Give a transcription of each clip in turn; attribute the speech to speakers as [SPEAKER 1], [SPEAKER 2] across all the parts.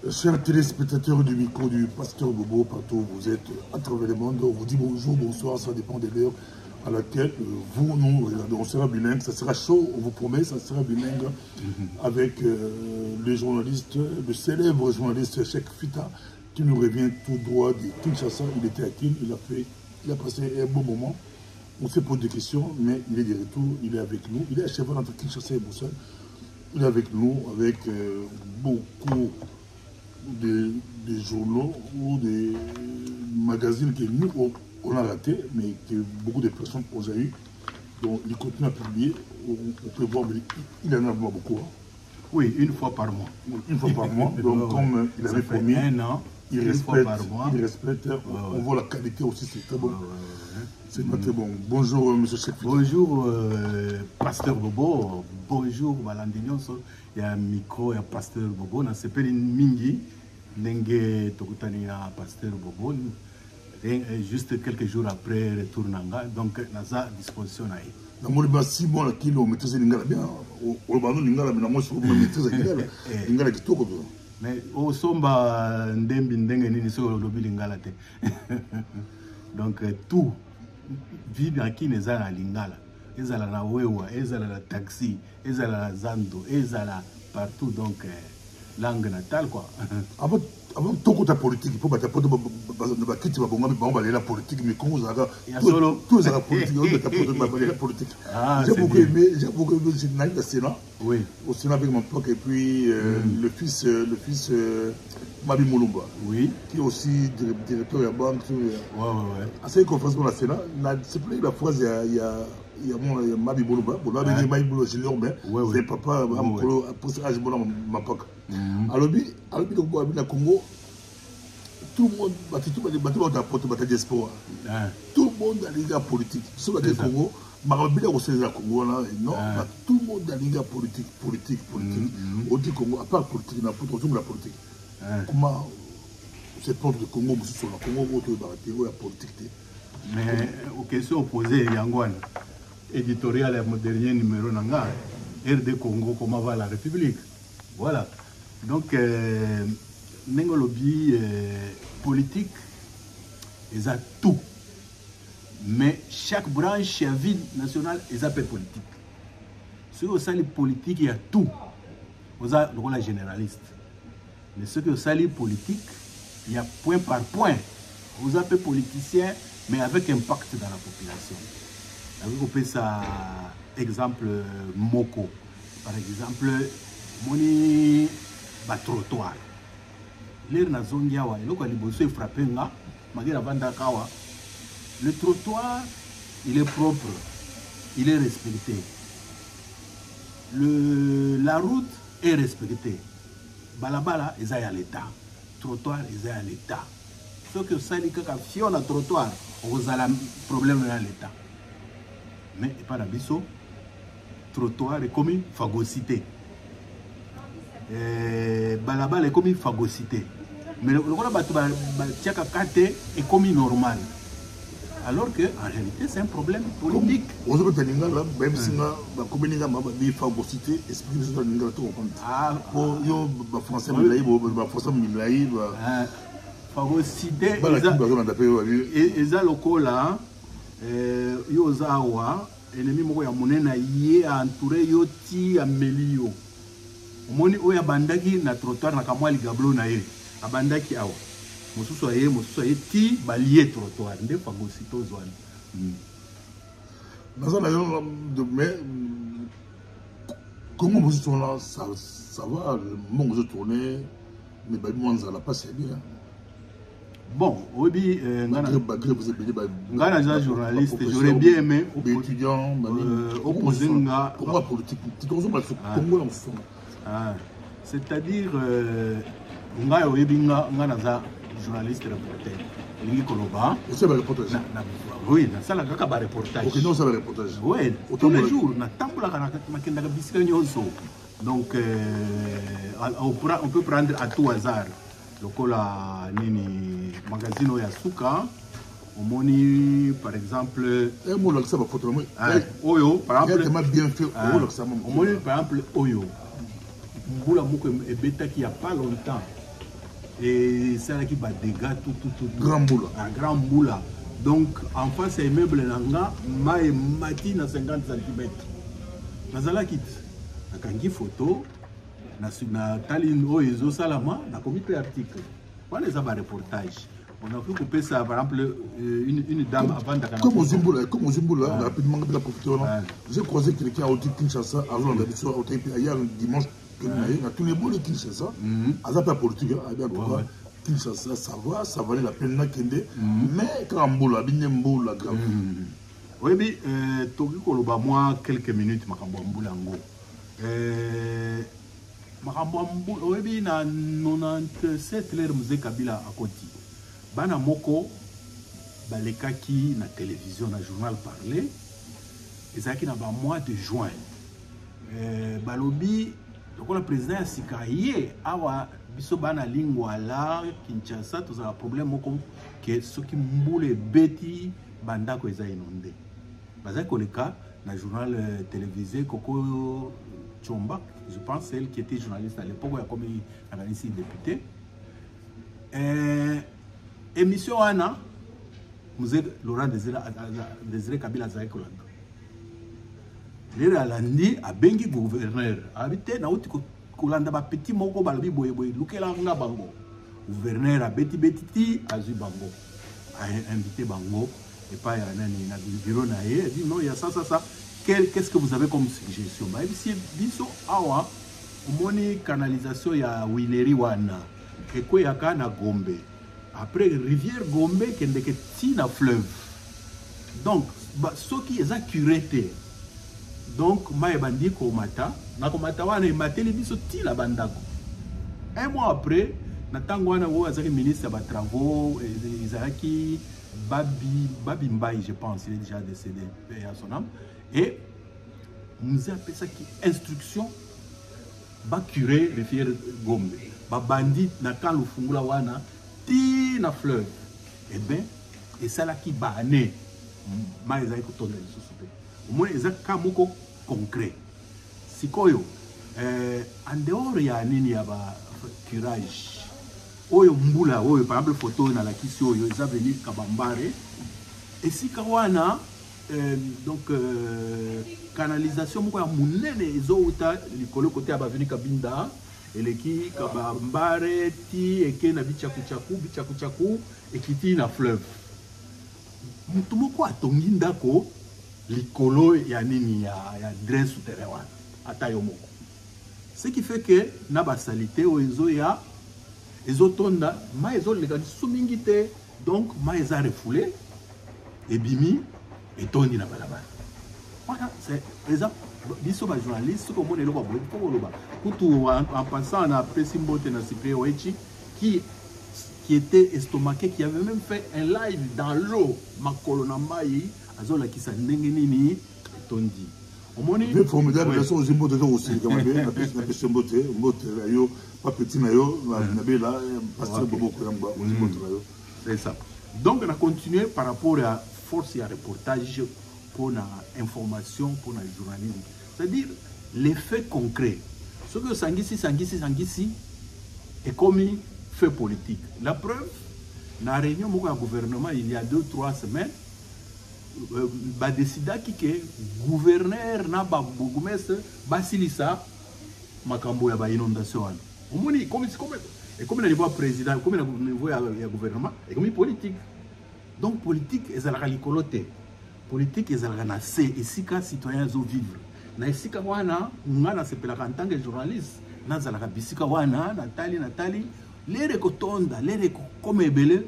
[SPEAKER 1] Chers téléspectateurs du micro du Pasteur Bobo, partout où vous êtes à travers le monde, on vous dit bonjour, bonsoir, ça dépend de l'heure à laquelle vous nous regardez. On sera bilingue, ça sera chaud, on vous promet, ça sera bilingue avec le journaliste, le célèbre journaliste Cheikh Fita, qui nous revient tout droit de Kinshasa. Il était à Kin, il a passé un bon moment. On se pose des questions, mais il est de retour, il est avec nous. Il est à cheval entre Kinshasa et Bruxelles. Il est avec nous, avec beaucoup de journaux ou des magazines que nous, on a raté, mais que beaucoup de personnes ont déjà eu. Donc, il continue à publier. On peut voir, mais il en a beaucoup. Hein.
[SPEAKER 2] Oui, une fois par mois.
[SPEAKER 1] Une fois par mois. Donc, comme il avait promis,
[SPEAKER 2] un an,
[SPEAKER 1] il respecte. On voit la qualité aussi, c'est très bon. C'est très bon. Bonjour, M. Cheikh.
[SPEAKER 2] Bonjour, Pasteur Bobo. Bonjour, Malandignon. Il y a un micro, il y a Pasteur Bobo. On s'appelle Mingi. Nenge Tokutani à Pasteur Bobo. Juste quelques jours après, retour Nanga. Donc, on a disposition.
[SPEAKER 1] Na moliba si bon la kilo maîtrise lingala bien. O banu lingala mais na moi je maîtrise lingala. Lingala kitoko bien.
[SPEAKER 2] Mais au somba ndembi ndenge nini so lobi lingala te. Donc tout vivre à qui les a na lingala. Ezala na wewa, ezala na taxi, ezala na zando, ezala partout donc langue natale quoi.
[SPEAKER 1] Avant tout ta politique, il faut battre pour quitter la politique, mais quand vous avez tous la politique. J'ai beaucoup aimé, le Sénat.
[SPEAKER 2] Oui.
[SPEAKER 1] Au Sénat avec mon père et puis le fils Mabi Moulumba.
[SPEAKER 2] Oui.
[SPEAKER 1] Qui est aussi directeur de la banque.
[SPEAKER 2] Ouais.
[SPEAKER 1] À cette conférence pour la Sénat, c'est plus la phrase il y a Mabi Moulumba. Bon, là, il y a Mabi Moulumba junior, mais c'est papa, pour ce âge, ma papa. Alors, le Congo, tout le monde, tout diaspora. Tout le monde a la politique. Sur le Congo, Marabila aussi la Congo, non, tout le monde a la politique. On dit Congo, à part politique, il y a la politique. Comment c'est pour le Congo, sur le Congo, il y a politique.
[SPEAKER 2] Mais aux questions posées, Yangwan, éditorial et mon dernier numéro, RD Congo, comment va la République? Voilà. Donc, Nengolobi politique, ils ont tout. Mais chaque branche à vie nationale, ils ont politique. Ceux qui ont les politiques, il y a tout. Vous avez le généraliste. Mais ceux qui ont les politiques, il y a point par point. Vous avez politiciens, mais avec impact dans la population. Vous avez ça, exemple, Moko. Par exemple, Moni. Trottoir. L'air na zone yawa, il frappé le trottoir, il est propre, il est respecté. La route est respectée. Balabala, ils sont à l'état. Trottoir, ils sont à l'état. Sauf que ça dit que quand on a trottoir, on a un problème à l'état. Mais pas d'abisso, trottoir est comme une phagocyté. Balabala est comme une phagocyté. Mais le est comme normal. Alors que en réalité c'est un problème politique.
[SPEAKER 1] On se peut même si la phagocyté explique ce que tout pour yo français
[SPEAKER 2] phagocyté eza lokola yo zawa ennemi moko ya monena ye entouré yo ti amelio. Moni oya bandaki na trottoir na kamwa ligablo na ye abandaki awa mosusu aye ti balié trottoir nde phagocytose wana
[SPEAKER 1] dans un mais comment vous tournez ça va le moment où vous tournez mais bah moi ça la passe bien.
[SPEAKER 2] Bon, Obi, Ngana journaliste, j'aurais bien aimé
[SPEAKER 1] étudiant,
[SPEAKER 2] opposer nga
[SPEAKER 1] pourquoi politique,
[SPEAKER 2] c'est-à-dire nga Ngana journaliste reporter. Lingi Koloba.
[SPEAKER 1] C'est un reportage.
[SPEAKER 2] Oui, ça la kaka ba reportage.
[SPEAKER 1] OK, non, c'est un reportage.
[SPEAKER 2] Oui, tous les jours na tambola kana makenda bisika nyonso. Donc on peut prendre à tout hasard. Lokola nini magazine Yasuka omoni par exemple
[SPEAKER 1] un mot là ça va photo
[SPEAKER 2] oyo par exemple
[SPEAKER 1] tellement bien fait oyo ça
[SPEAKER 2] omoni par exemple oyo mbula moko ebeta qui a pas longtemps et ça qui va dégâts tout.
[SPEAKER 1] Grand Mboula.
[SPEAKER 2] Un grand Mboula. Donc en face il immeuble nanga mai mati na 50 cm. Nazala kit. Nakangi photo na talin oezo salama na comité article. Voilà les reportages. On a pu couper ça, par exemple, une dame avant d'Akana.
[SPEAKER 1] Comme au Zimbabwe, rapidement, de la profiteure, j'ai croisé quelqu'un au Kinshasa, avant hier, dimanche, à tous les bouts de Kinshasa, à la politique, à Kinshasa, ça valait la peine, mais Karamboula, Binemboula, grave.
[SPEAKER 2] Oui, mais, Togi Koloba, moi, quelques minutes, Makamboulango. Makamboulango, oui, mais, na 97 l'heure, Mouze Kabila à Koti. Bana moko balekaki na télévision na journal parler ezaki na ba mois de juin balobi lokola président ya sika ye awa biso bana lingwa la Kinshasa tozala problème moko ke soki mbule beti bandako eza inondé bazaki koleka na journal télévisé Koko Chomba, je pense elle qui était journaliste à l'époque ya comme analyste député émission Anna, Mouze Laurent Désiré Kabila Zaki Kolanda. Le Alandi a bengi gouverneur. Habité na uti Kolanda ba petit moko balabi boye lukela nga bango. Gouverneur a beti azu bango. A invité bango et pas ya nani na bureau na ye, dit non il y a ça. Qu'est-ce que vous avez comme suggestion? Ba ici biso awa omoni canalisation ya Wileri wana. Eko ya kana Gombe. Après rivière Gombe qui est na fleuve. Donc ce qui est accuré. Donc ma bandi komata na komata wana mateli biso ti la bandako. Un mois après natango wana wo azaki ministre ba travaux Isaki Babi Mbaye, je pense il est déjà décédé à son âme et nous appelle ça qui instruction ba curé rivière Gombe. Ba bandi na kan lu fungula wana na fleuve et bien et ça là qui bané mais ils ont tourné les sous au moins ils ont kamoko concret sikoyo en dehors ya nini ya ba curage oyo mbula oyo par exemple photo na la kisi oyo ils ont venu kabambare et si kawana donc canalisation moko ya munene ezouta likolo côté ya ba venu kabinda eleki kabambare ti eke na bichaku ekiti na fleuve mutu moko atongi ndako likolo ya nini ya drain souterrain ata yo moko ce qui fait que na basalite oyo ezotonda ma ezoleka sumingi te donc ma eza refoulé ebimi etondi na balabala voilà c'est exemple biso ba journaliste comme on est là en passant on a apprécié Mbote na Cyprien Oechi qui était estomaqué, qui avait même fait un live dans l'eau makolo na mai azola ki sa ndenge nini tondi omoni
[SPEAKER 1] mais formidable la chose Mbote aussi quand même la personne Mbote yo pas petit na yo na bela pasteur Bobo Koyamba Mbote yo
[SPEAKER 2] c'est ça. Donc on a continué par rapport à force et à reportage pour la information pour le journalisme. C'est-à-dire les faits concrets. Ce que Sangissi est comme fait politique. La preuve, dans la réunion du gouvernement il y a 2-3 semaines, a décidé que le gouverneur n'a pas bourgmestre Basilissa Makambo ya inondation. Et comme le niveau président, comme le niveau du gouvernement, et comme politique. Donc politique, ils ont la licoloté. Politique, ils ont la nasse. Et si les citoyens ont vivre. Na isika wana ngana sepela en tant que journaliste naza la bisika wana Nathalie les kotonda les comme ebele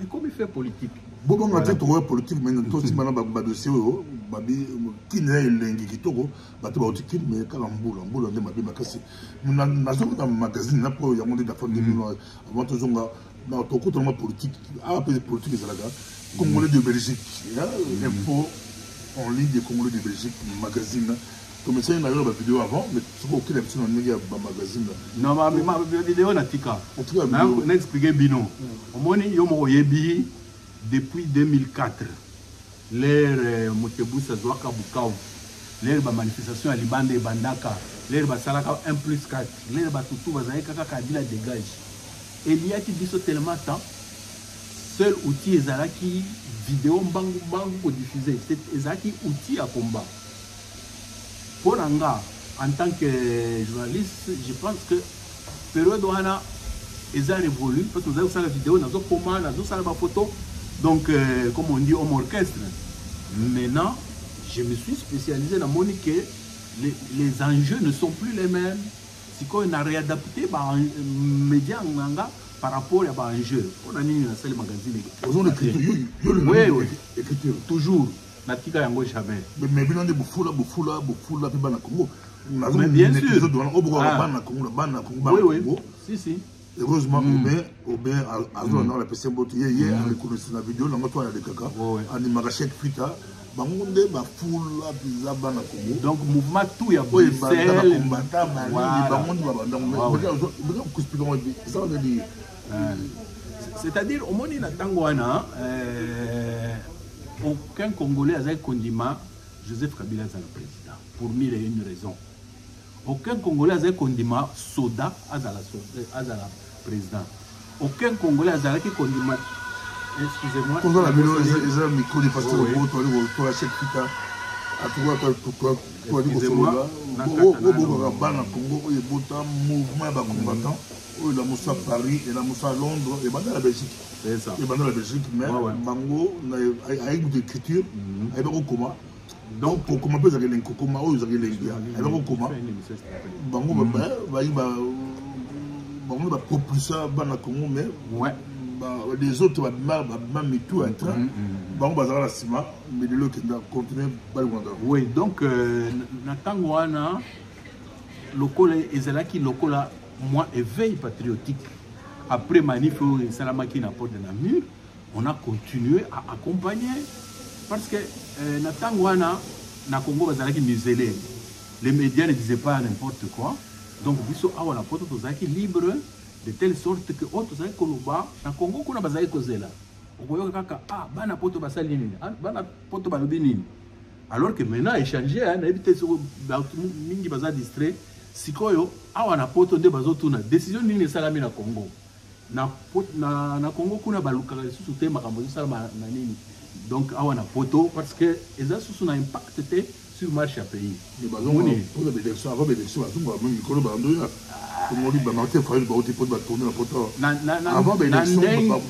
[SPEAKER 2] et comme il fait politique
[SPEAKER 1] bobo ngate to politique mais to ti bana ba dossier o babi kina elengi kitoko bato ba otiki mais kala mbula nde mabe makasi na zonga dans magazine na po ya monde d'affaires de avant to zonga na to ko to politique après politique ezalaga Congolais de Belgique info en ligne de Congolais de Belgique magazine. Comme ça, il y a eu vidéo avant, mais ce qu'on a fait dans le magazine.
[SPEAKER 2] Non, mais ma vidéo n'a tika. On a expliqué Bino. Au moins, il y a eu depuis 2004, l'ère Motebusa Zouaka Bukavu, l'ère manifestation à Libande et Bandaka, l'ère Salaka 1+4, l'ère Batutu Bazaïka Kabila dégage. eliaki biso tellement temps seul outil ezalaki vidéo mbangu kodiffuser ezalaki outil ya combat. Pour nga en tant que journaliste, je pense que période wana eza révolu parce que vous avez ça la vidéo nazo koma nazo ça la photo donc comme on dit homme orchestre. Maintenant je me suis spécialisé dans mon que les enjeux ne sont plus les mêmes. Si on a réadapté média nganga par rapport à l'enjeu. On a mis dans le magazine.
[SPEAKER 1] Vous avez l'écriture.
[SPEAKER 2] Oui, écriture. Toujours. Natika yango jamais.
[SPEAKER 1] Mais bien de bufula puis bana Congo.
[SPEAKER 2] Mais bien sûr.
[SPEAKER 1] Oui.
[SPEAKER 2] Si.
[SPEAKER 1] Heureusement, Aubin a dans la PC Boto hier a reconnu la vidéo dans toi la kaka. En Marachek Fita. Bangonde ba fula pizza bana Congo.
[SPEAKER 2] Donc mouvement tout ya Bruxelles. C'est-à-dire au monde na Tangwana aucun Congolais a condiment Joseph Kabila as le président pour mille et une raisons. Aucun Congolais a condiment Soda as la président. Aucun Congolais a condiment. Excusez-moi.
[SPEAKER 1] Quand on a vu les micro de pasteur pour la chèque Pita, à toi,
[SPEAKER 2] excusez-moi.
[SPEAKER 1] Congo, il y a mouvement combattant. Il y a Moussa Paris, il y a Moussa Londres, et dans la Belgique.
[SPEAKER 2] C'est ça.
[SPEAKER 1] Et dans la Belgique, mais Bango, avec d'écriture, il y a comment. Donc, pour comment peut-être les Kokoma, ils ont les Linguia. Il y a comment. Bango, Bango va propulser Bana Congo, mais. Ouais. Les autres vont mettre tout en train. Bon, on va ciment, mais de l'autre, on va continuer.
[SPEAKER 2] Oui, donc, Natangwana, Lokola, Ezalaki, Lokola, moi, éveil patriotique. Après Manifo et Salamaki, n'importe de Namur, on a continué à accompagner. Parce que Natangwana, na Congo, Ezalaki muselé. Les médias ne disaient pas n'importe quoi. Donc, Bisso, on a porté aux libre. De telle sorte que autres gens koloba na Congo kuna bazali kozela okoyoka kaka bana poto basali nini bana poto balobi nini alors que maintenant échanger na éviter so mingi baza distrait sikoyo awa na poto nde bazotuna décision nini esalami na Congo na Congo kuna baluka susu te makambo salama na nini donc awa na poto parce que eza susu na impact te sur marché à pays
[SPEAKER 1] les bazons pour les élections avant l'élection tout va même micro bandoya comme on dit Martin Fayol va tourner la photo avant l'élection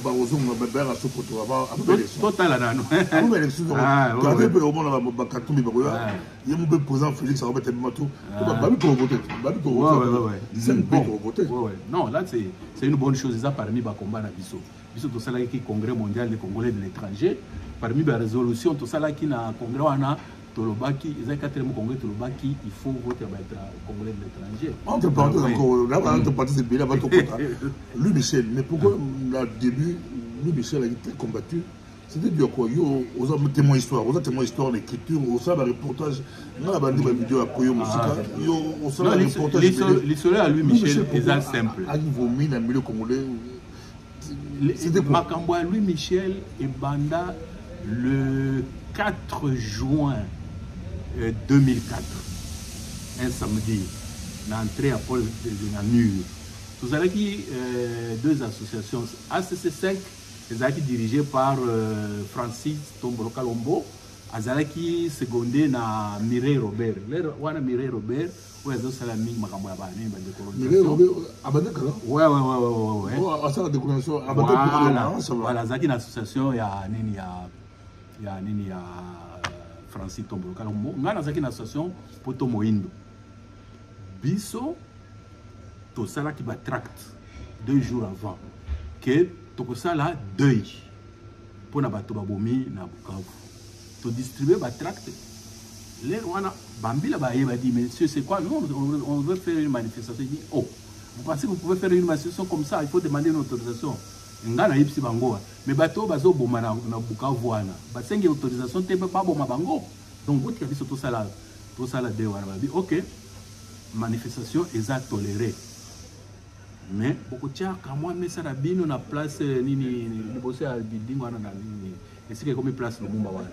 [SPEAKER 1] bazozonga babera so photo avant l'élection
[SPEAKER 2] total nano
[SPEAKER 1] avant l'élection quand même au moment là bakatumbi bakoya il y a mon président Félix ça va mettre matou babi pour voter c'est pour voter
[SPEAKER 2] non là c'est une bonne chose ça parmi ba combat na biso tout ça là qui congrès mondial des Congolais de l'étranger parmi ba résolution tout ça là qui na congrès wana Tolobaki, ils ont 4e Congrès Tolobaki, il faut voter au Congolais de l'étranger.
[SPEAKER 1] Entre parenthèses encore, là, entre parenthèses, c'est bien, lui, Michel, mais pourquoi, au début, lui, Michel a été combattu? C'était bien quoi? Aux hommes témoins histoire, aux témoins histoire, l'écriture, aux hommes reportage, on a bandé ma vidéo à Koyo Moussika, aux hommes reportage.
[SPEAKER 2] L'histoire à lui, Michel, est simple.
[SPEAKER 1] À niveau mine, à milieu congolais.
[SPEAKER 2] C'était Makambo à lui, Michel, et Banda le 4 juin 2004, un samedi, l'entrée à Paul de Namur. Vous avez deux associations, ACC5, dirigées par Francis Tombolo Kalombo, Azalaki secondé na Mireille Robert. Wana Mireille Robert, où est-ce que c'est la mine Makamboya Bani,
[SPEAKER 1] Mireille Robert, Abadekala?
[SPEAKER 2] Ouais.
[SPEAKER 1] Ah, ça la décolonisation,
[SPEAKER 2] voilà, Zaki une association, il y a Francis Tombolo Kalombo. On a une association Poto Moindo. Biso, tout ça là qui va tract 2 jours avant. Que tout ça là deuil. Pour n'abato babomi na Bukavu. To distribuer ba tract. Les Rwanda, Bambila va dit, monsieur, c'est quoi? Non, on veut faire une manifestation. Il dit, oh, vous pensez que vous pouvez faire une manifestation comme ça? Il faut demander une autorisation. Ngana yipsi bango. Mais bateau bazo boma na Bukavu wana. Basengi autorisation te pas boma bango. Donc vous qui avez tout ça là de wana dit OK. Manifestation est tolérée. Mais beaucoup tia quand moi mais ça rabino na place nini liboso ya building wana na nini. Est-ce que comme place le mumba wana.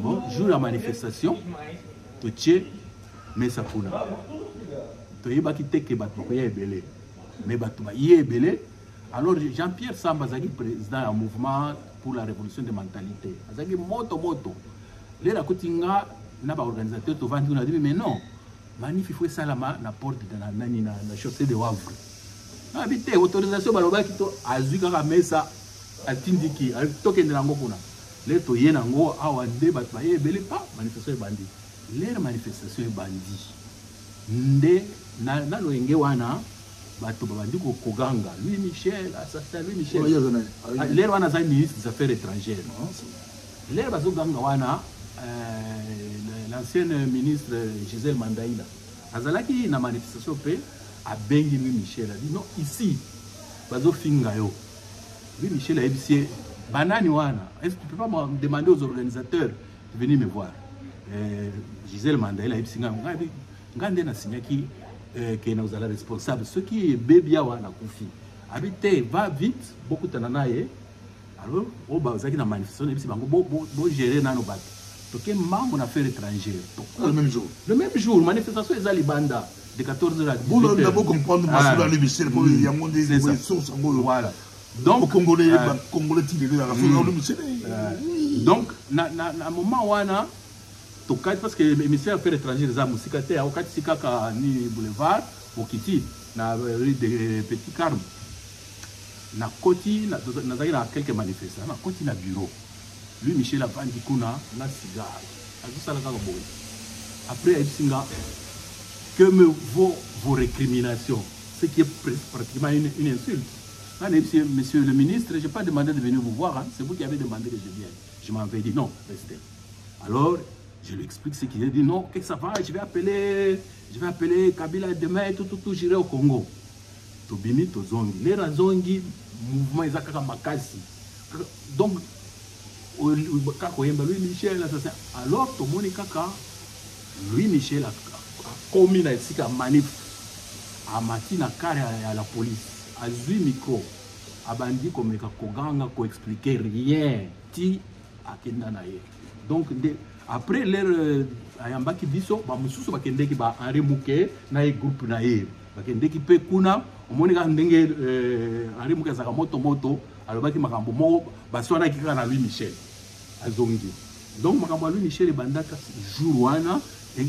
[SPEAKER 2] Bon, jour la manifestation to tie mais ça kuna. To yeba ki teke bato ko ya ebele. Mais bato ba yebele Alors Jean-Pierre Samba est président du mouvement pour la révolution des mentalités. Il moto. Les rakotinga n'a pas organisateur to vendre on a dit mais non. Manif il faut ça la porte de la chaussée de Wavre. Habité autorisation baloba kito azui kaka mesa atindiki tokende nango kuna. Les toye nango awande bat baye bele pas manifestation bandi. Les manifestations bandi. Nde na loenge wana bato bandi ko koganga Louis Michel assassin Louis Michel. Les wana za ministre des affaires étrangères. Les bazo ganga wana l'ancienne ministre Gisèle Mandaïla. Azalaki na manifestation pe a bengi Louis Michel a dit non ici bazo fingayo. Louis Michel a dit banani wana est-ce que tu peux pas me demander aux organisateurs de venir me voir. Gisèle Mandaïla a dit ngande na signaki que nous allons responsable ce qui est bébia wana kufi. Habité va vite beaucoup tananaye. Alors au bazaki na manifestation et puis bango bo gérer nano bat. Donc, membre d'affaires étrangères.
[SPEAKER 1] Le même jour.
[SPEAKER 2] Le même jour, manifestation est à Libanda, de 14h à 18h.
[SPEAKER 1] Vous d'abord comprendre Louis Michel, pour il y a des sources.
[SPEAKER 2] Voilà. Donc,
[SPEAKER 1] Congolais, Louis Michel.
[SPEAKER 2] Donc, à un moment où on a, parce que le ministère des Affaires étrangères, les Amoussikaté, à Okatikaka, ni boulevard, au Kiti, na rue de Petit Carme, na Koti, na quelques manifestants, na Koti, na bureau. Lui, Michel a vendu na cigare. Après, il dit que me vaut vos récriminations, ce qui est pratiquement une insulte. Monsieur le ministre, je n'ai pas demandé de venir vous voir, hein. C'est vous qui avez demandé que je vienne. Je m'en vais dit non, restez. Alors, je lui explique ce qu'il a dit. Non, que ça va, je vais appeler Kabila demain, tout, j'irai au Congo. Tobimi, Tozongi. Les Razongi, mouvement Izakaka Makasi. Donc, Louis Michel, alors tout le monde Louis Michel a commis la manif à Matina carré à la police, à Zui micro, à Bandi comme Koganga pour expliquer rien, ti à Kendanaye. Donc après l'air Ayambaki Biso, Bamususu Bakendeki ba Henri Mouké, na groupe naïe, Bakendeki pe kuna, au monde Ndenge Henri Mouké Sakamoto, alors Baki Makambo Mo, Baswana qui na Louis Michel. Donc, Louis Michel et Bandaka jour wana et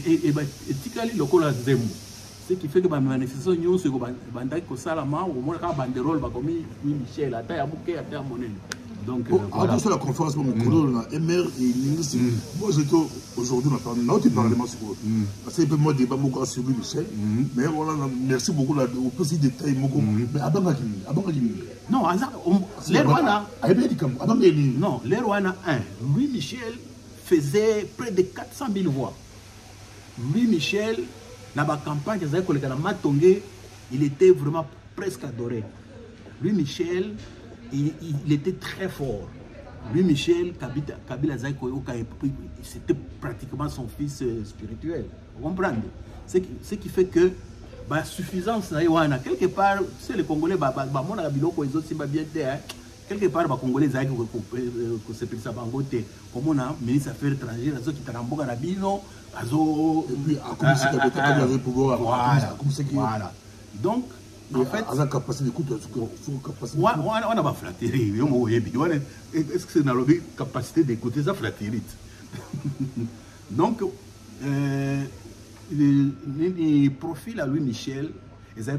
[SPEAKER 2] tikali lokola zemu. Ce qui fait que la manifestation se bandaki ko salama au moins ka banderole ba comme Louis Michel ata ya muke ata ya monene. Donc
[SPEAKER 1] voilà. La conférence pour mon colonel MR et Ningisi. Moi j'étais aujourd'hui on a parlé notre parlement sur parce que moi débat beaucoup sur Louis Michel mais voilà merci beaucoup là au petit détail beaucoup mais abangaki
[SPEAKER 2] non, les Rwanda.
[SPEAKER 1] Non,
[SPEAKER 2] les Rwanda 1. Louis Michel faisait près de 400 000 voix. Louis Michel, dans la campagne, il était vraiment presque adoré. Louis Michel, il était très fort. Louis Michel, Kabila Zaïko, c'était pratiquement son fils spirituel. Vous comprenez? Ce qui fait que la suffisance, quelque part, c'est les Congolais, quelque part, les Congolais, se pèsent à Bangote, comme on a ministre des Affaires étrangères, qui est en Boga Rabino, voilà. Donc, en fait, on a pas flatterie. Est-ce que c'est dans la capacité d'écouter ça flatterie? Donc, le profil à Louis Michel, ce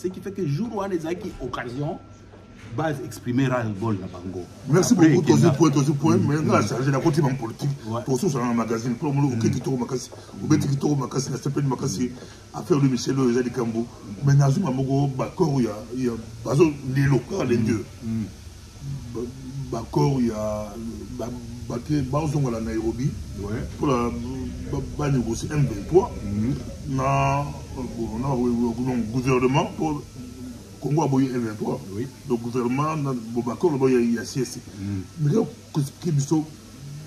[SPEAKER 2] qui fait que jour où on a des occasions, base exprimer le bol dans Bango.
[SPEAKER 1] Merci beaucoup, tous point. Maintenant, j'ai la côté politique. Pour ça, dans un magazine, pour le moment, qui tourne Makassi, ou bien qui tourne Makassi, n'a pas de Makassi, affaire Louis Michel, les Zali Kambo. Mais dans un moment, Bakor, il y a Bazo, les locaux, les deux. Bakor, il y a Bazon à la Nairobi, pour la négocier M23, le gouvernement pour Congo a boyé M23. Le gouvernement, Bakor, il y a CSC. Mais là, qui sont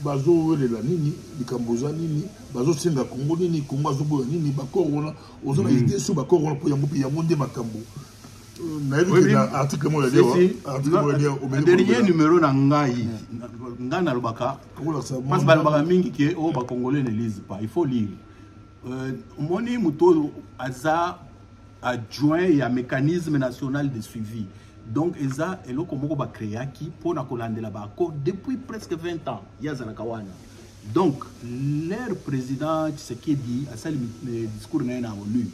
[SPEAKER 1] Bazo, les Nini, les Cambodgiens, Nini, Bazo, Senga, Congo, Nini, Congo, Zobo, Nini, Bakor, on a idée sur Bakor, on a Yamondé Makambo.
[SPEAKER 2] Le dernier numéro Nangaï, Ngana Lobaka, parce que mingi qui est au Congolais ne lisent pas, il faut lire. Moni Mouto Aza adjoint et un mécanisme national de suivi. Donc, ça, et là, comment on va créer qui pour la Colande là-bas depuis presque 20 ans. Donc, leur président Tshisekedi a ça le discours n'a ONU.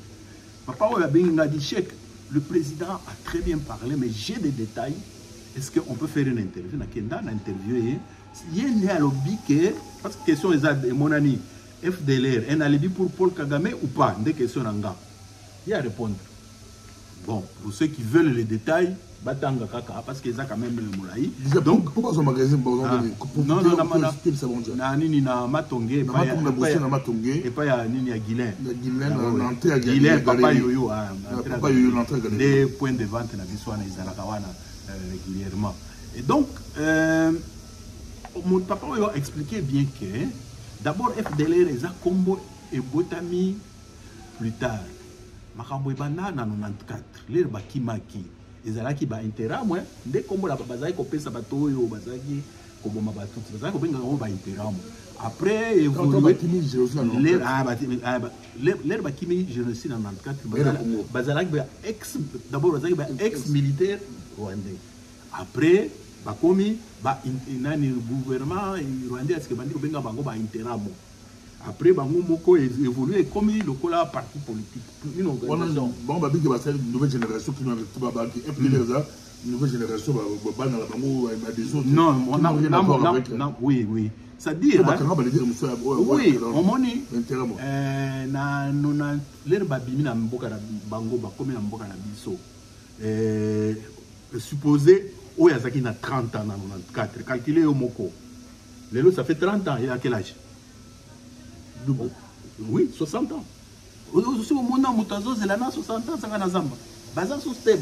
[SPEAKER 2] Papa a dit chèque. Le président a très bien parlé, mais j'ai des détails. Est-ce qu'on peut faire une interview? Dans l'interview, il y a un lobby que, parce que question est mon ami, FDLR, un alibi pour Paul Kagame ou pas? Des questions n'anga. Il y a à répondre. Bon, pour ceux qui veulent les détails, batanga kaka parce qu'ils ont quand même le moulaï.
[SPEAKER 1] Donc, pourquoi ce magasin
[SPEAKER 2] non, nani na matongé, et pas ya nini ya Guilin. Guilin, papa yoyo, des points de vente na biswana izalakawana régulièrement. Et donc, mon papa a expliqué bien que d'abord FDLR les a combo et botami plus tard. Makambo ebana na 94 les bakimaki ezalaki ba intérêt moi dès kombo la bazaki kopesa bato oyo bazaki koboma batuti bazaki kobenga ngo ba intérêt après évoluer les bakimi génocide en 94 bazalaki ba ex d'abord bazaki ba ex militaire rwandais après bakomi ba nani gouvernement rwandais est-ce que bandi kobenga bango ba intérêt après, bango moko évolué comme le cola parti politique. Une organisation.
[SPEAKER 1] Bon, bah, une nouvelle génération qui nous une nouvelle génération
[SPEAKER 2] non, oui, oui. C'est-à-dire, oui, on moni, na l'herbe bimi na mboka na bango ba comme na mboka na biso. Supposé, oh yazaki na 30 ans na 94, calculé au moko. Lelo ça fait 30 ans, il a quel âge? Oui, 60 ans. Aussi au monde mutazo zelana 60 ans sanga na zamba. Baza sousté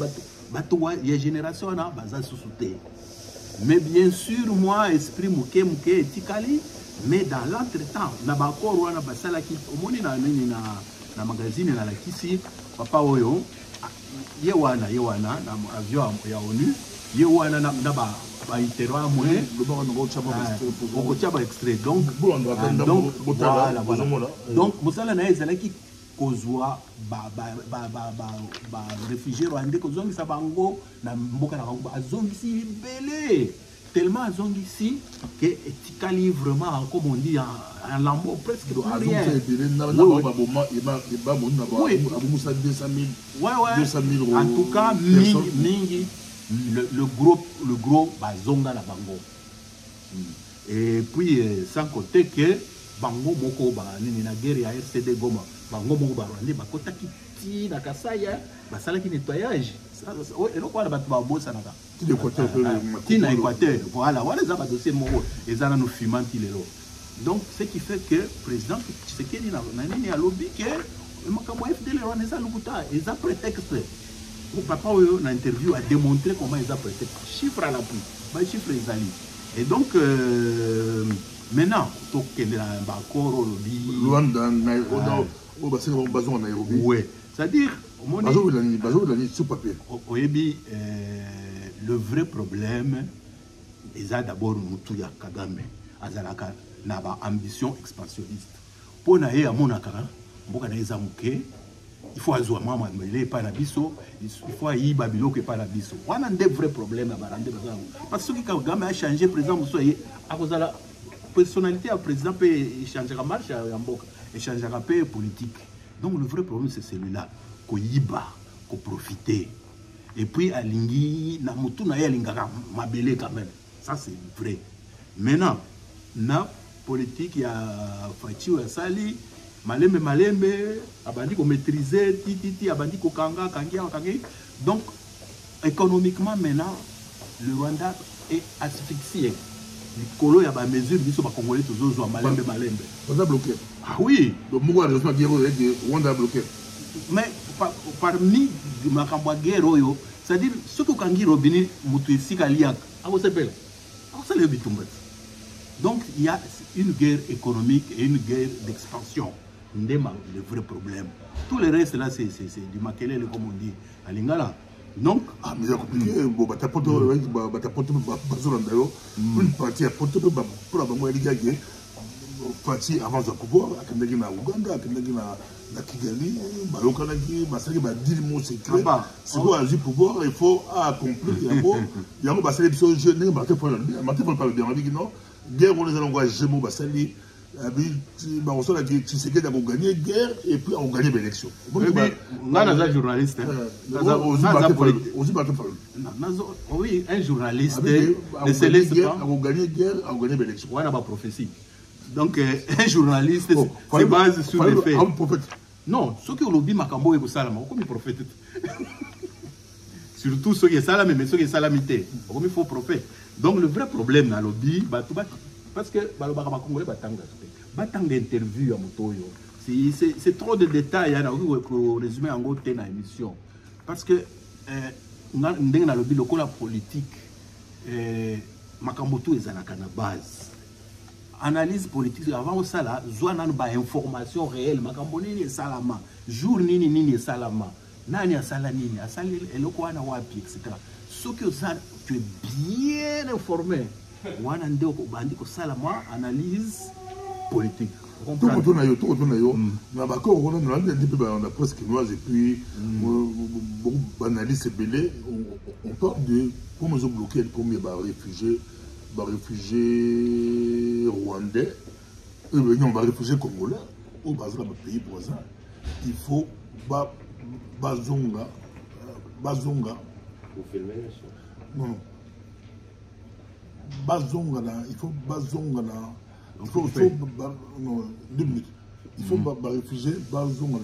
[SPEAKER 2] bato ya génération na baza sousté. Mais bien sûr moi esprit muke etikali mais dans l'entretemps na bakoro wana basala ki omoni na nini na magazine na la kisi papa oyo yewana na avion ya ONU yewana na ba interroir moins le extrait donc voilà donc musala na ezalaki kozwa ba réfugiés rwandais kozongisa bango na mboka na bango azongisi belé tellement azongisi que etikali vraiment comme on dit en lambeau presque rien en tout cas mingi le gros bazonga la bango. Et puis sans compter que bango moko ba nini na guerre ya RCD Goma bango moko ba rwandais ba kota kiti na kasaya ba sala ki nettoyage et lo kwa ba ba bossa na na Équateur voilà za ba dossier moko ezana no fimanti lelo. Donc ce qui fait que président Tshisekedi na nini ya lobby que makambo FDL wana za lukuta eza prétexte. Papa dans l'interview a démontré comment ils ont prêté chiffre à l'appui, chiffre les et donc maintenant c'est-à-dire le vrai problème est d'abord Moutuya Kagame azalaka na ba ambition expansionniste pour naé à monakara mboka na ezamuke. Il faut azwa mama mele pa na biso, il faut y babilo que pa na biso. On a des vrais problèmes à barande parce que Kagame a changé président Moussoye à cause de la personnalité à président peut changer la marche à mboka et changer la paix politique. Donc le vrai problème c'est celui-là, ko yiba, ko profiter. Et puis à lingi na mutu na ya lingaka mabele quand même. Ça c'est vrai. Maintenant, na politique ya Fachi ou Sali malembe abandi ko maîtriser titi abandi ko kanga kangi donc économiquement maintenant le Rwanda est asphyxié le colo ya ba mesure biso ba congolais toujours zo malembe
[SPEAKER 1] on a bloqué
[SPEAKER 2] ah oui
[SPEAKER 1] donc moi le Rwanda a bloqué
[SPEAKER 2] mais parmi makambo guerre oyo c'est-à-dire ce que kangi robini mutu esika liak ako sepela ako sale bitumba. Donc il y a une guerre économique et une guerre d'expansion. Le vrai problème. Tout le reste là, c'est du maquelele, comme on dit à Lingala. Donc,
[SPEAKER 1] mais c'est compliqué. Bon, bah, t'as pas une partie à porter pour la banque, Fati avance au pouvoir, akendaki na Ouganda, akendaki na Kigali, bayokanaki, basaki ba dire mon secret. C'est quoi agir pouvoir, il faut accomplir yango. Yango basali biso jeune, Martin Paul parle bien, on dit non, guerre on les allons voir Gémeaux basali. On sent que Tshisekedi a gagné guerre et puis on gagné l'élection.
[SPEAKER 2] On a un journaliste. Oui, un journaliste. Ne se laisse pas.
[SPEAKER 1] On gagné guerre, on gagné l'élection.
[SPEAKER 2] On a ma prophétie. Donc, un journaliste se base sur les faits. Non, ceux qui ont lobby Makambo et Boussalama, comme ils prophètent. Surtout ceux qui sont salamés, mais ceux qui sont salamité. Comme il faut prophète. Donc, le vrai problème dans le lobby, parce que c'est trop de détails pour résumer en gros dans l'émission. Parce que dans le lobby, la politique, Makambo tout est à la base. Analyse politique avant ça là, zoana ba information réelle makambo nini salama jour nini salama nani asala nini asali eloko wana wapi etc. Ce que ça tu es bien informé wana ndio ko bandi ko salama analyse politique.
[SPEAKER 1] Tout retourne yo na ba ko on a dit on a presque noise et puis bon analyse belé on parle de comment ils ont bloqué le premier réfugiés rwandais, on va réfugiés congolais, ou dans un pays voisin. Il faut Bazonga.
[SPEAKER 3] Vous filmez
[SPEAKER 1] non. Bazonga là, il faut Bazonga là. Il faut non, 2 minutes. Il faut réfugiés Bazonga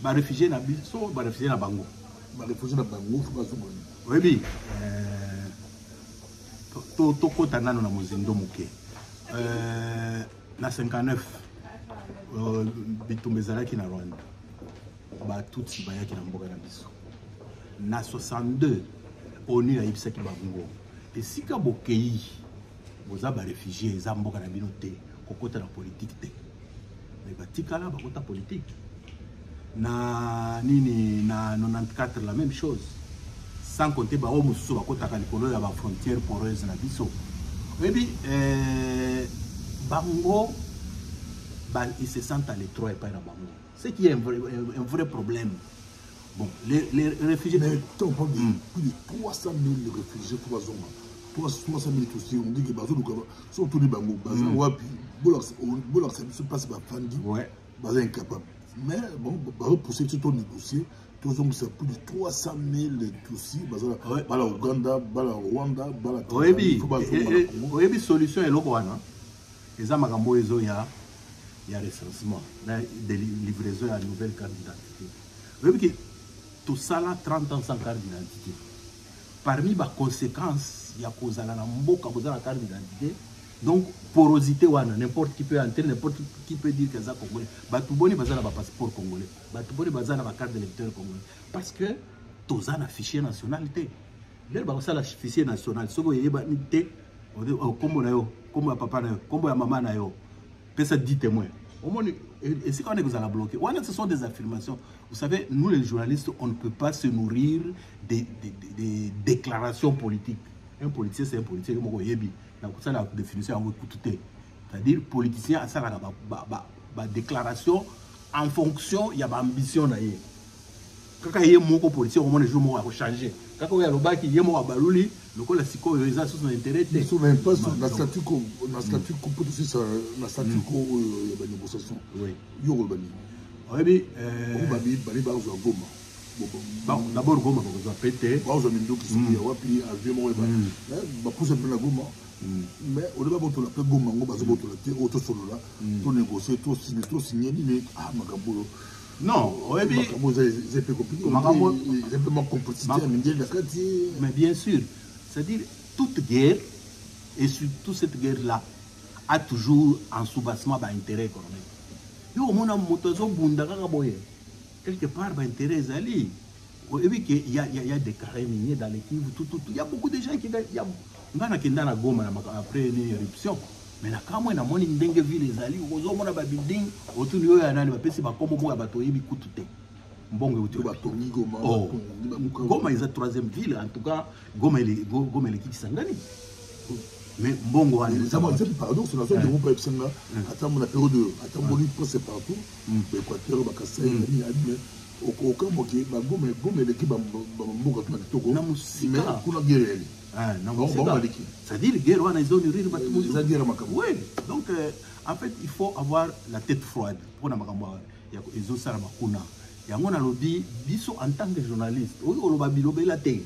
[SPEAKER 2] là. Réfugiés na biso, réfugiés na bango.
[SPEAKER 1] Réfugiés na bango, Bazonga.
[SPEAKER 2] Oui, tokota nano na mozindo moke na 59 bitumba ezalaki na Rwanda batutsi bayaki na mboka na biso na 62 oni ayebisaki bango esika bokei boza barefugie eza mboka na bino te kokota na politique te mais batikala bakota politique na nini na 94 la même chose. Sans compter bah au mususu bakotaka likolo ya ba frontière poreuse na biso. Oui, bango ils se sentent à l'étroit par la bango. C'est qui est un vrai problème. Bon, les réfugiés.
[SPEAKER 1] Mais on parle de plus de 300 000 réfugiés pour la zone. 300 000 aussi, on dit que Bazo sont tous les bango. Bazo Bolak se passe par Fandi.
[SPEAKER 2] Ouais.
[SPEAKER 1] Bazo incapable. Mais bon, Bazo pousser tout au négocier. Tous hommes, c'est plus de 300 000 dossiers. Bala Ouganda, Bala Rwanda, Bala
[SPEAKER 2] Tanzanie. Oui, solution est là. Les Amagambo, il y a recensement, des livraisons à nouvelle carte d'identité. Vous voyez que tout ça là, 30 ans sans carte d'identité. Parmi les conséquences, il y a la carte d'identité. Donc, porosité, n'importe qui peut entrer, n'importe qui peut dire que c'est congolais. Batouboni baza na passeport congolais. Batouboni baza na carte d'électeur congolais. Parce que tous ont un fichier nationalité. Là, baza la fichier national. Si vous avez un té, comme na yo, comme papa na yo, comme maman na yo, pesa 10 témoins. Et c'est quand on est bloqué. Ce sont des affirmations. Vous savez, nous les journalistes, on ne peut pas se nourrir des déclarations politiques. Un politicien, c'est un politicien. C'est la définition. C'est-à-dire, politicien, ça a déclaration en fonction, il y a ambition. Quand il y a un politicien, on va changer. Quand il y a un baki, il y a un baluli, le coup, la psycho, il y a un intérêt.
[SPEAKER 1] Il y a un statut qu'on peut aussi, la statut qu'on y a une négociation. Oui. Il y a un bani. Oui,
[SPEAKER 2] d'abord, Goma, vous avez pété.
[SPEAKER 1] Vous avez mis qui sont puis avion, bah, pour la Goma. Mais au début, on a fait Goma, on a fait auto solo là, tout négocier, tout signer, mais ah, Magambo.
[SPEAKER 2] Non, oui,
[SPEAKER 1] c'est plus compliqué. C'est un peu moins compétitif,
[SPEAKER 2] mais bien sûr, c'est-à-dire toute guerre, et surtout cette guerre-là, a toujours en sous-bassement d'intérêt économique. Yo, on a motozo bundaka boye. Quelque part, l'intérêt est allé. Oui, il y a des carrés miniers dans l'équipe, tout. Il y a beaucoup de gens qui gagnent. On a dans Goma après une éruption. Mais quand on a mon dengue ville les alliés, on a building autour de eux, on a des comme on a bateau, il coûte tout. Bon, Goma est la troisième ville, en tout cas, Goma est l'équipe Sangani. mais mbongo
[SPEAKER 1] c'est pardon c'est la zone de groupe epsenga attends mon période attends mon c'est partout Équateur bakasa ni adme okambo ke bagome l'équipe bamboka tuna kitoko
[SPEAKER 2] na musika
[SPEAKER 1] kuna guerre
[SPEAKER 2] na musika c'est-à-dire guerre wana zone rire batu
[SPEAKER 1] za guerre makambo
[SPEAKER 2] oui donc en fait il faut avoir la tête froide pour na makambo ya ezo sala makuna yango na lobby biso en tant que journaliste oyo oloba bilobe la te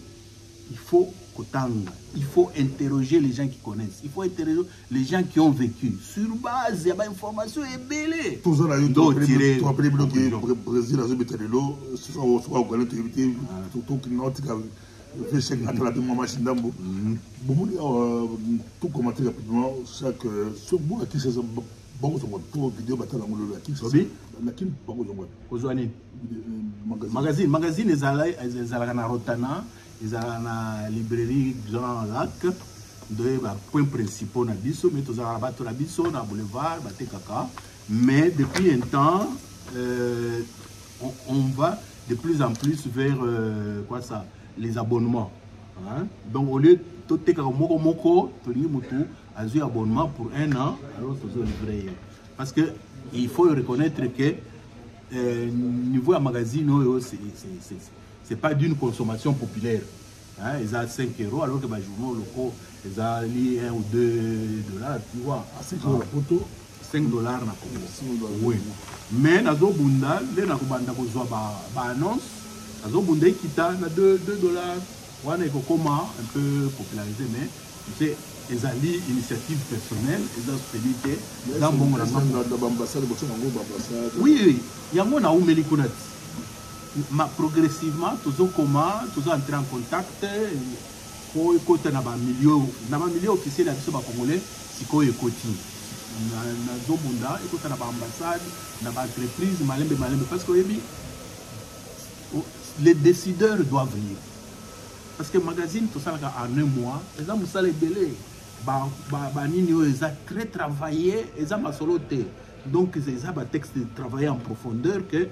[SPEAKER 2] il faut kotanga, il faut interroger les gens qui connaissent, il faut interroger les gens qui ont vécu sur base il y a pas information et belé
[SPEAKER 1] tout ça là tu rappelles le Brésil a été de l'eau soit au Ghana éviter tout qui note fait chaque à la demande machine d'ambo tout commenter rapidement chaque ce bout à qui c'est bon sur votre vidéo bataille dans le qui c'est la qui bon
[SPEAKER 2] kozwani magazine ezala na Rotana ezala na librairie Jean Lac de ba point principaux na biso mais tozala bato na biso na boulevard batekaka mais depuis un temps on va de plus en plus vers quoi ça les abonnements hein? Donc au lieu de tekaka moko tolingi mutu azui abonnement pour un an alors tozo livrer parce que il faut reconnaître que niveau à magazine c'est pas d'une consommation populaire. Hein, ils ont 5 € alors que les journaux locaux, ils ont 1 ou 2 $, tu vois.
[SPEAKER 1] Ah, 5 $ la photo
[SPEAKER 2] 5 $ na Congo. Oui. Mais dans le Bunda, les Nakubanda Kozwa annonce, dans le Bunda, qui a 2 $. On est comment un peu popularisé, mais c'est une initiative personnelle, ils ont spécialité dans le monde. Oui, il y a un homme progressivement, toujours comment, toujours entrer en contact, pour écouter dans le milieu officiel de la Congolais, c'est quoi écouter. Dans Zobunda, écouter dans l'ambassade, dans l'entreprise, parce que les décideurs doivent venir. Parce que le magazine, tout ça, en un mois, ils ont ça les délais. Ils ont très travaillé, ils ont soloté. Donc, ils ont un texte de travailler en profondeur que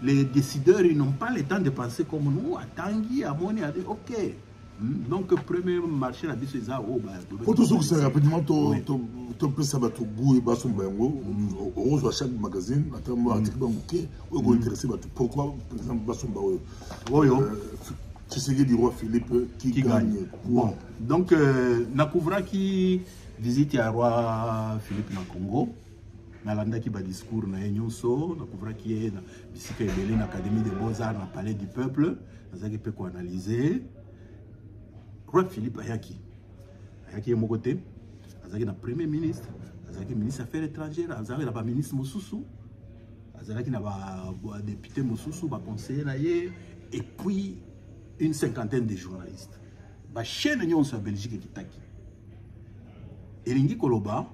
[SPEAKER 2] les décideurs ils n'ont pas le temps de penser comme nous. À Tanguy, à Moni, à dire ok. Donc, le premier marché, la bise, ils ont.
[SPEAKER 1] Pour tout ce que c'est rapidement, tu peux savoir tout goût et bas son bango. On reçoit chaque magazine, attends, article banquier, on est intéressé. Pourquoi, par exemple, bas son bango? Tu sais du roi Philippe qui gagne.
[SPEAKER 2] Bon, donc, Nakouvra qui visite le roi Philippe dans le Congo. Nalanda qui va discours na Nyonso, Nakouvra qui est na bisika ebele na Académie des Beaux-Arts na Palais du Peuple, nazaki peut quoi analyser. Roi Philippe Ayaki est mon côté, azaki na premier ministre, azaki ministre des Affaires étrangères, azaki na ba ministre Mosusu, azaki na ba député Mosusu, ba conseiller na ye, et puis une cinquantaine de journalistes. Ba chaîne Nyonso à Belgique qui taki. Elingi Koloba,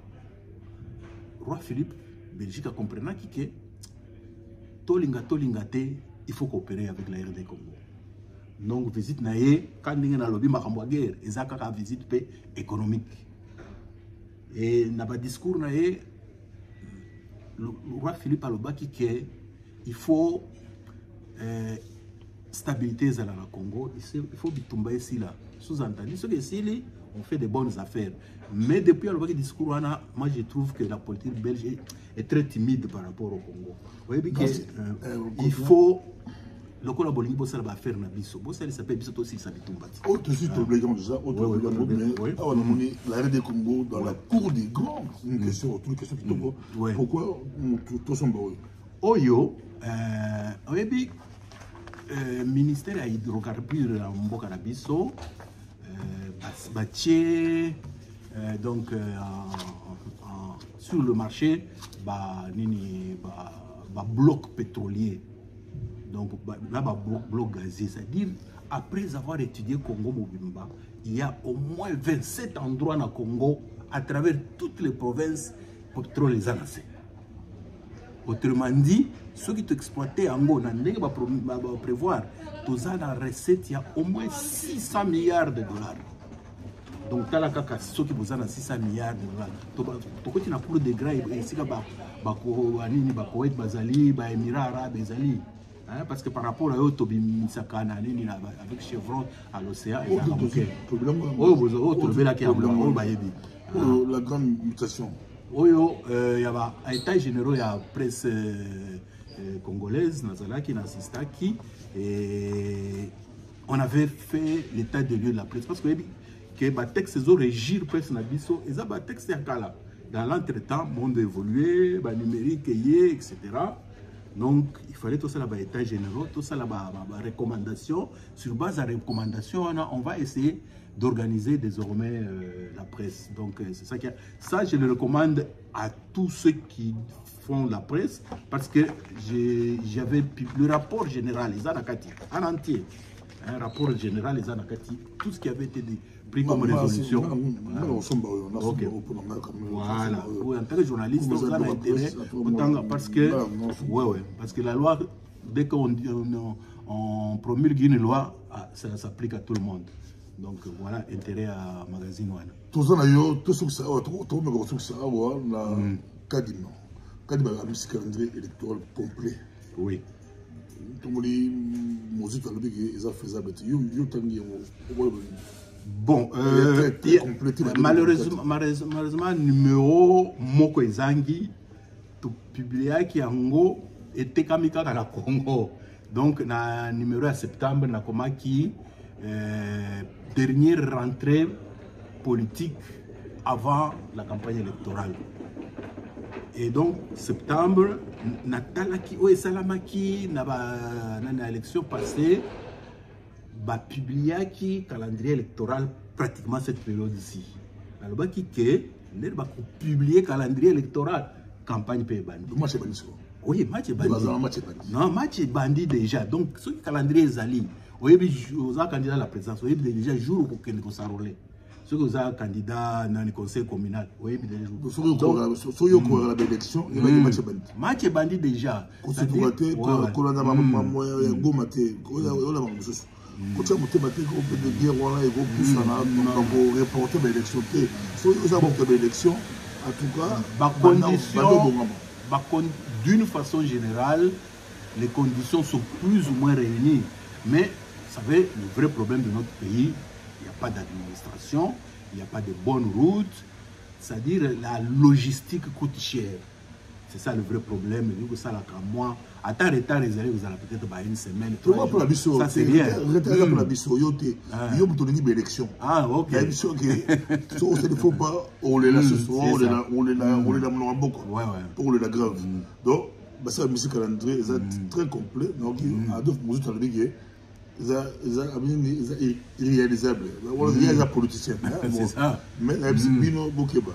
[SPEAKER 2] Roi Philippe, Belgique a compris que Tolinga il faut coopérer avec la RD Congo. Donc, visite naé, quand on a lobby makambo guerre, et ça a visite paix économique. Et n'a pas discours naé, le roi Philippe a le baki que il faut stabilité dans le Congo, il faut bitumba ici là. Sous-entendu, ce que ici, on fait de bonnes affaires. Mais depuis le discours, moi je trouve que la politique belge est très timide par rapport au Congo. Vous voyez que il faut le collaborer pour faire affaire na biso. Bon ça s'appelle biso aussi ça bitumba.
[SPEAKER 1] Autre site obligeant déjà, autre obligeant mais on a monné la RD Congo dans la cour des grands. Une question, autre question plutôt. Pourquoi tout son barreau?
[SPEAKER 2] Oyo, oui, ministère à hydrocarbures en Mboka na biso. Donc sur le marché bloc pétrolier donc là bloc gazier, c'est-à-dire après avoir étudié Congo Mobimba, il y a au moins 27 endroits dans Congo à travers toutes les provinces pour pétrole les annoncés. Autrement dit, ceux qui exploitaient en Ango, on prévoir tous à la recette, il y a au moins 600 milliards de $. Donc, tu as ceux qui vous ont 600 milliards de $. Tu as pour des gras, ici, Koweït, Bazali, Émirats Arabes, Bazali. Parce que par rapport à eux, avec Chevron à l'océan, il y a un problème.
[SPEAKER 1] La grande mutation.
[SPEAKER 2] Oyo, il y a un état général, il y a presse congolaise, Nazalaki, Nasistaki, et on avait fait l'état des lieux de la presse. Parce que les textes régir presse nabiso, et ça, les textes là. Dans l'entretemps, le monde a évolué, le numérique, etc. Donc, il fallait tout ça là, état général, tout ça là, recommandation. Sur base de recommandations, on va essayer d'organiser désormais la presse. Donc, c'est ça qu'il y a. Ça, je le recommande à tous ceux qui font la presse parce que j'avais le rapport général, les Anakati, en entier. Un rapport général, les Anakati, tout ce qui avait été pris comme résolution. Okay. Voilà. En tant que journaliste, on a intérêt parce que, parce que la loi, dès qu'on promulgue une loi, ça s'applique à tout le monde. Donc voilà, intérêt à magazine.
[SPEAKER 1] Tout ça, tout ça, Kadima a mis un calendrier électoral complet.
[SPEAKER 2] Oui. Bon, malheureusement, numéro Moko Ezangi, tout publié qui en était kamika à la Congo. Donc, na numéro à septembre, na koma qui dernière rentrée politique avant la campagne électorale. Et donc, septembre, Natalaki, Salamaki, na l'élection passée, va publier qui calendrier électoral pratiquement cette période ici. Alors, qui va publier calendrier électoral, campagne pays bandi. Oui, match bandi. Non, match bandi déjà. Donc, ce calendrier est allé. Oui, vous avez candidat à la présidence, vous avez déjà jour où vous s'enrôlez. Ceux qui ont candidat dans le conseil communal, oui, déjà jour.
[SPEAKER 1] Ceux qui ont l'élection, il y a match bandi.
[SPEAKER 2] Match bandi déjà.
[SPEAKER 1] Quand tu as été, quand tu as été, quand tu as été de guerre, voilà, et vous poussez à reporter l'élection. Ceux qui ont l'élection, en tout cas,
[SPEAKER 2] d'une façon générale, les conditions sont plus ou moins réunies. Mais, vous savez, le vrai problème de notre pays, il n'y a pas d'administration, il n'y a pas de bonnes routes. C'est-à-dire, la logistique coûte cher. C'est ça le vrai problème. Du ça, là, quand moi, à temps retard, vous allez peut-être une semaine.
[SPEAKER 1] Ça, c'est rien.
[SPEAKER 2] Ah, ok.
[SPEAKER 1] Il ne faut pas, on les l'a ce soir, on les l'a beaucoup. Pour la grave. Donc, ça, le calendrier est très complet. Donc, il y a d'autres mesures irréalisables. Il y a des politiciens.
[SPEAKER 2] C'est ça.
[SPEAKER 1] Mais il y a des Bokeba.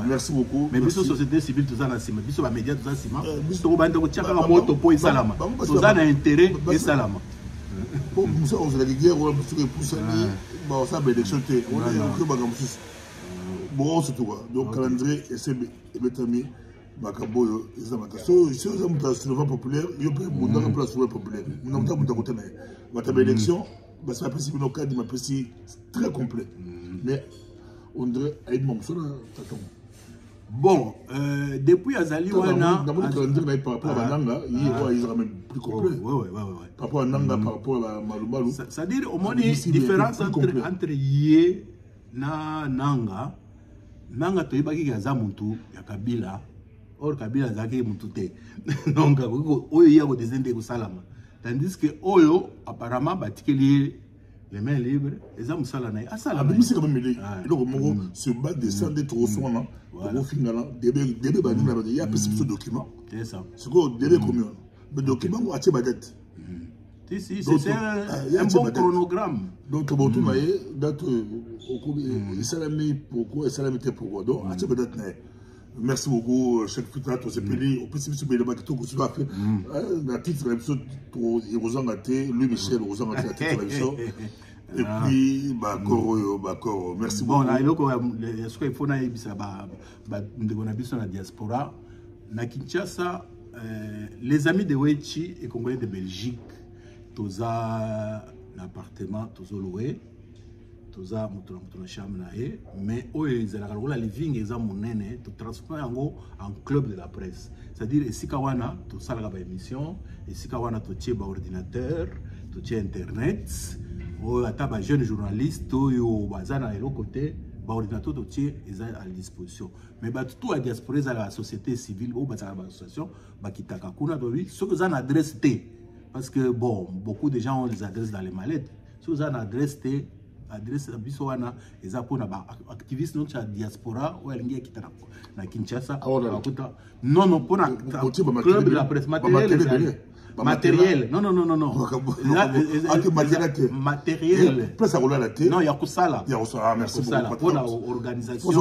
[SPEAKER 1] Merci beaucoup.
[SPEAKER 2] Mais biso société civile tout ça na sima, biso ba médias tout ça sima. Biso ba ndeko tiaka ka moto po isalama. Tout ça na intérêt et salama.
[SPEAKER 1] Pour nous ça on se la guerre on pour ça ba ça ba élection té. On est que ba gamsus. Bon c'est tout. Donc calendrier et c'est betami Bakaboyo ezamata. So si on a sur le populaire, il peut monter en place sur le populaire. On a monté côté na. Ba élection, ba ça possible no cadre ma précis très complet. Mais on dirait aide mon son taton.
[SPEAKER 2] Bon, depuis Azali Wana,
[SPEAKER 1] par rapport à Nanga, il sera même plus complet. Par rapport à Nanga, par rapport à Malumalu.
[SPEAKER 2] C'est-à-dire, au moins, il y a une différence entre Yé et Nanga. Nanga, tu es Gaza Muntu, il y a Kabila. Or, Kabila, Zaki Mutute. Donc, il y a des indiens au Salama. Tandis que Oyo, apparemment, les mains libres, les hommes salanaï. Ah, ça,
[SPEAKER 1] la c'est quand même il se bat de ça d'être au soin, au final, début, il y a ce document.
[SPEAKER 2] C'est ça.
[SPEAKER 1] C'est quoi, début commun. Le document, on a tiré ma dette.
[SPEAKER 2] Si, c'est un bon chronogramme.
[SPEAKER 1] Donc, on a date au salami, pourquoi, et salami, pourquoi. Donc, on a tiré ma dette. Merci beaucoup, chef Fitra, tous ces pays. Au principe, c'est le bateau que tu as fait. La titre, l'épisode, ils ont gâté, lui, Michel, ils ont gâté la titre, l'épisode. Et puis, merci beaucoup.
[SPEAKER 2] Bon, là, ce qu'il faut, c'est que la diaspora, na Kinshasa, les amis de Wechi et Congolais de Belgique, tous un appartement, tous loué. Toza mutu na chambre na ye mais oyo ezalaka lokola living eza monene to transformer yango en club de la presse, c'est-à-dire esika wana tosalaka ba émission, esika wana totie ba ordinateur, totie internet oyo ata ba jeune journaliste oyo baza na eloko te ordinateur dotier est à disposition. Mais tout à diaspora, la société civile ou l'association, qui t'a ce que vous avez une adresse T. Parce que bon, beaucoup de gens ont des adresses dans les mallettes. Si vous avez une adresse T, adresse Bissoana, et ça pour activiste notre diaspora ou elle qui na Kinshasa. Non, pour la club de la presse matérielle. Matériel. Non. Matériel. Non, il y a que ça là.
[SPEAKER 1] Merci beaucoup.
[SPEAKER 2] Pour l'organisation.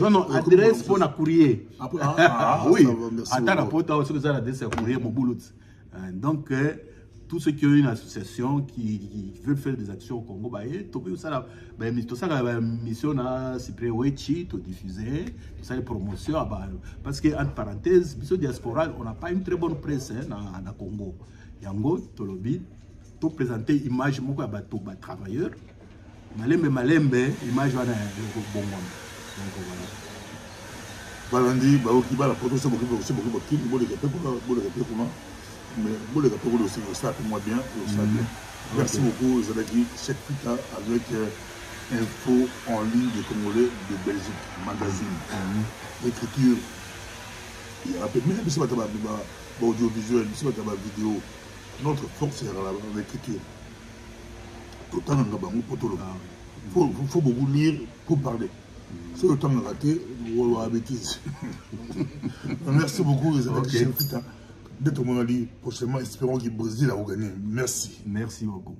[SPEAKER 2] Non, adresse pour la courrier. Oui. Attends, la porte aussi que ça l'adresse courrier mon boulot. Donc tous ceux qui ont une association qui veulent faire des actions au Congo, tout ça la mission à Cyprien Wechi, tout diffuser, tout ça les promotions, parce que entre parenthèses, mission diaspora, on n'a pas une très bonne presse dans Congo. Yango, tout le bid, tout présenter image moko à travailleurs, malembe image wana bon. Donc
[SPEAKER 1] voilà. Balandi, baokiba la photo c'est beaucoup comment. Mais vous les avez aussi, ça fait moi bien, Merci beaucoup, Zadaki, chaque putain avec info en ligne de Congolais de Belgique, magazine, l'écriture. Il y a même si vous audiovisuel, si vous vidéo, notre force c'est l'écriture. Tout le temps, il faut beaucoup lire pour parler. C'est le temps de rater, vous avez bêtise. Merci beaucoup, Zadaki, chaque putain. Dès que mon avis, prochainement, espérons que le Brésil a gagné. Merci.
[SPEAKER 2] Merci beaucoup.